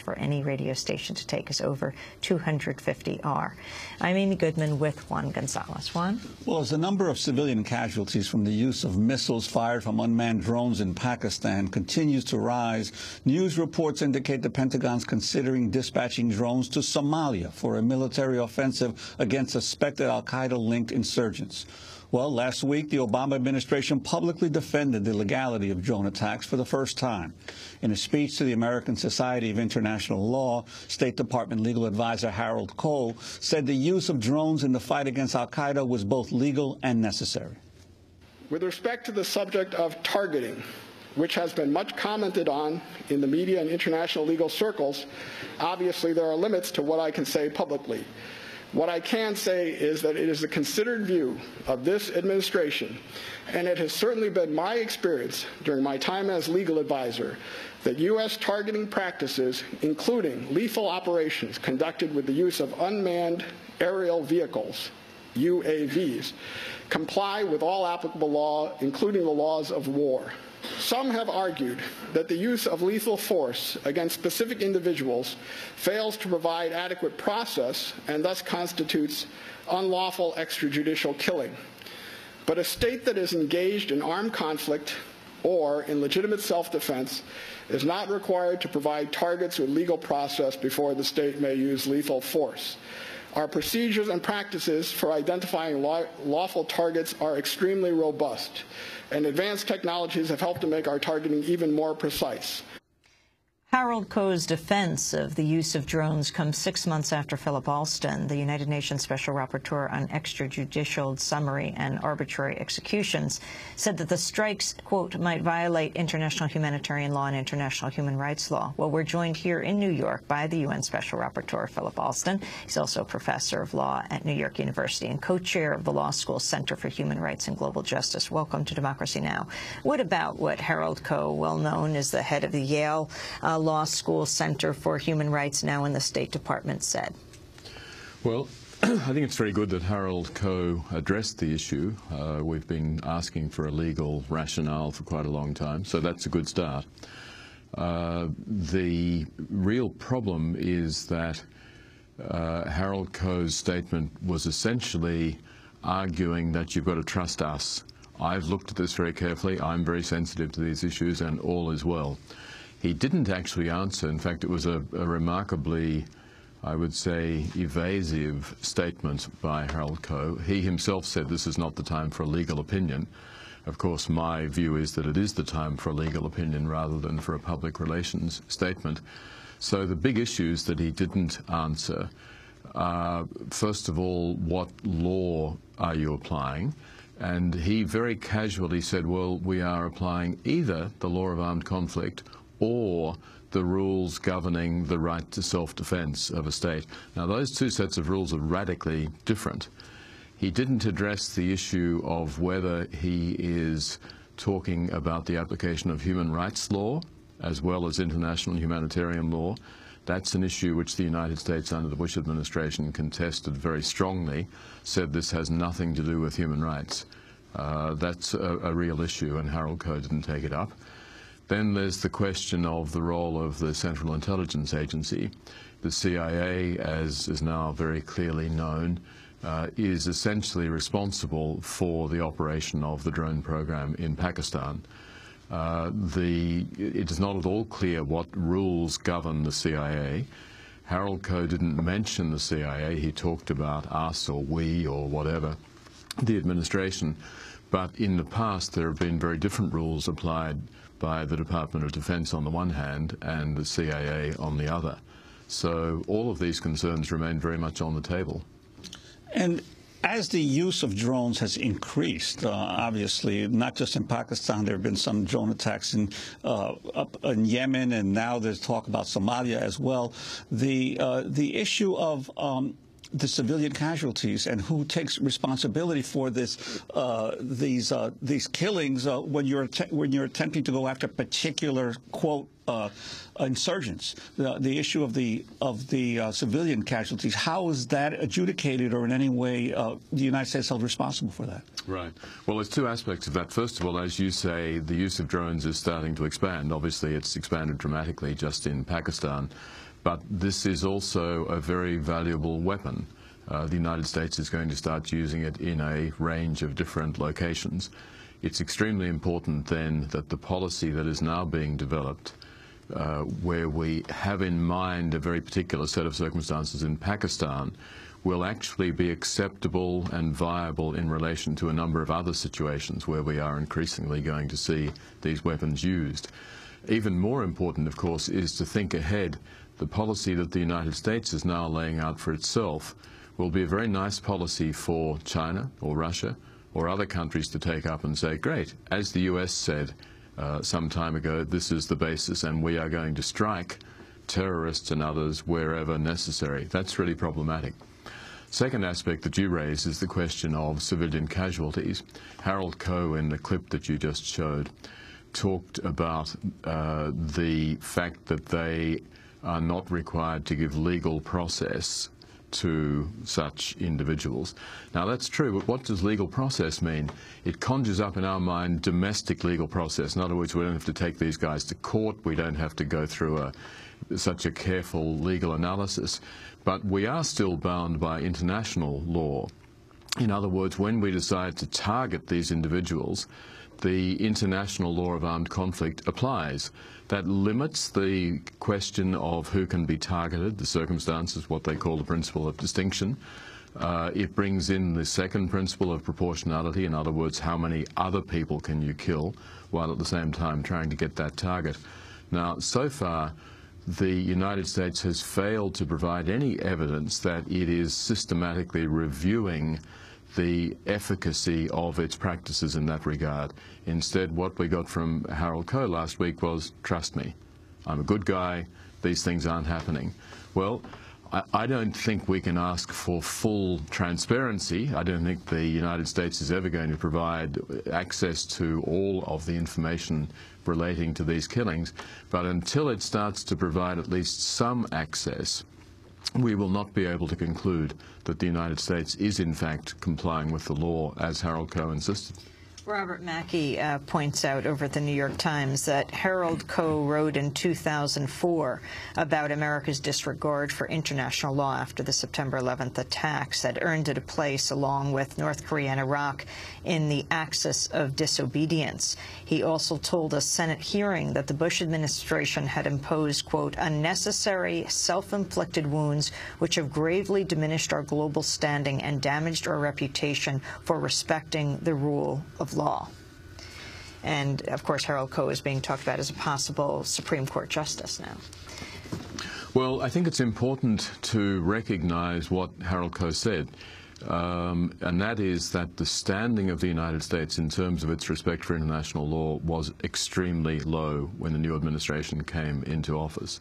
for any radio station to take us over 250 are. I'm Amy Goodman with Juan Gonzalez. Juan? Well, as the number of civilian casualties from the use of missiles fired from unmanned drones in Pakistan continues to rise, news reports indicate the Pentagon's considering dispatching drones to Somalia for a military offensive against suspected al-Qaeda-linked insurgents. Well, last week, the Obama administration publicly defended the legality of drone attacks for the first time. In a speech to the American Society of International Law, State Department legal advisor Harold Koh said the use of drones in the fight against al-Qaeda was both legal and necessary. With respect to the subject of targeting, which has been much commented on in the media and international legal circles, obviously there are limits to what I can say publicly. What I can say is that it is the considered view of this administration, and it has certainly been my experience during my time as legal advisor, that U.S. targeting practices, including lethal operations conducted with the use of unmanned aerial vehicles, UAVs, comply with all applicable law, including the laws of war. Some have argued that the use of lethal force against specific individuals fails to provide adequate process and thus constitutes unlawful extrajudicial killing. But a state that is engaged in armed conflict or in legitimate self-defense is not required to provide targets with legal process before the state may use lethal force. Our procedures and practices for identifying lawful targets are extremely robust, and advanced technologies have helped to make our targeting even more precise. Harold Koh's defense of the use of drones comes 6 months after Philip Alston, the United Nations Special Rapporteur on Extrajudicial, Summary, and Arbitrary Executions, said that the strikes, quote, might violate international humanitarian law and international human rights law. Well, we're joined here in New York by the UN Special Rapporteur, Philip Alston. He's also a professor of law at New York University and co-chair of the Law School Center for Human Rights and Global Justice. Welcome to Democracy Now! What about what Harold Koh, well known as the head of the Yale Law School Center for Human Rights, now in the State Department, said? Well, I think it's very good that Harold Koh addressed the issue. We've been asking for a legal rationale for quite a long time, so that's a good start. The real problem is that Harold Koh's statement was essentially arguing that you've got to trust us. I've looked at this very carefully. I'm very sensitive to these issues, and all is well. He didn't actually answer. In fact, it was a remarkably, I would say, evasive statement by Harold Koh. He himself said this is not the time for a legal opinion. Of course, my view is that it is the time for a legal opinion rather than for a public relations statement. So the big issues that he didn't answer are, first of all, what law are you applying? And he very casually said, well, we are applying either the law of armed conflict or the rules governing the right to self-defense of a state. Now, those two sets of rules are radically different. He didn't address the issue of whether he is talking about the application of human rights law as well as international humanitarian law. That's an issue which the United States under the Bush administration contested very strongly, said this has nothing to do with human rights. That's a real issue, and Harold Koh didn't take it up. Then there's the question of the role of the Central Intelligence Agency. The CIA, as is now very clearly known, is essentially responsible for the operation of the drone program in Pakistan. It is not at all clear what rules govern the CIA. Harold Koh didn't mention the CIA. He talked about us or we or whatever, the administration. But in the past, there have been very different rules applied by the Department of Defense on the one hand and the CIA on the other. So all of these concerns remain very much on the table. And as the use of drones has increased, obviously, not just in Pakistan, there have been some drone attacks up in Yemen, and now there's talk about Somalia as well. The issue of the civilian casualties and who takes responsibility for these killings when you're attempting to go after particular quote insurgents. The issue of the civilian casualties, how is that adjudicated, or in any way the United States held responsible for that? Right. Well, there's two aspects of that. First of all, as you say, the use of drones is starting to expand. Obviously, it's expanded dramatically just in Pakistan, but this is also a very valuable weapon. The United States is going to start using it in a range of different locations. It's extremely important then that the policy that is now being developed, where we have in mind a very particular set of circumstances in Pakistan, will actually be acceptable and viable in relation to a number of other situations where we are increasingly going to see these weapons used. Even more important, of course, is to think ahead. The policy that the United States is now laying out for itself will be a very nice policy for China or Russia or other countries to take up and say, great, as the US said some time ago, this is the basis and we are going to strike terrorists and others wherever necessary. That's really problematic. Second aspect that you raise is the question of civilian casualties. Harold Koh, in the clip that you just showed, talked about the fact that they are not required to give legal process to such individuals. Now, that's true, but what does legal process mean? It conjures up in our mind domestic legal process. In other words, we don't have to take these guys to court. We don't have to go through such a careful legal analysis. But we are still bound by international law. In other words, when we decide to target these individuals, the international law of armed conflict applies. That limits the question of who can be targeted, the circumstances, what they call the principle of distinction. It brings in the second principle of proportionality, in other words, how many other people can you kill, while at the same time trying to get that target. Now, so far, the United States has failed to provide any evidence that it is systematically reviewing the efficacy of its practices in that regard. Instead, what we got from Harold Koh last week was, trust me, I'm a good guy, these things aren't happening. Well, I don't think we can ask for full transparency. I don't think the United States is ever going to provide access to all of the information relating to these killings, but until it starts to provide at least some access, we will not be able to conclude that the United States is in fact complying with the law as Harold Koh insisted. Robert Mackey points out over at the New York Times that Harold Koh wrote in 2004 about America's disregard for international law after the September 11th attacks that earned it a place, along with North Korea and Iraq, in the axis of disobedience. He also told a Senate hearing that the Bush administration had imposed, quote, unnecessary, self-inflicted wounds which have gravely diminished our global standing and damaged our reputation for respecting the rule of law. And, of course, Harold Koh is being talked about as a possible Supreme Court justice now. Well, I think it's important to recognize what Harold Koh said, and that is that the standing of the United States in terms of its respect for international law was extremely low when the new administration came into office.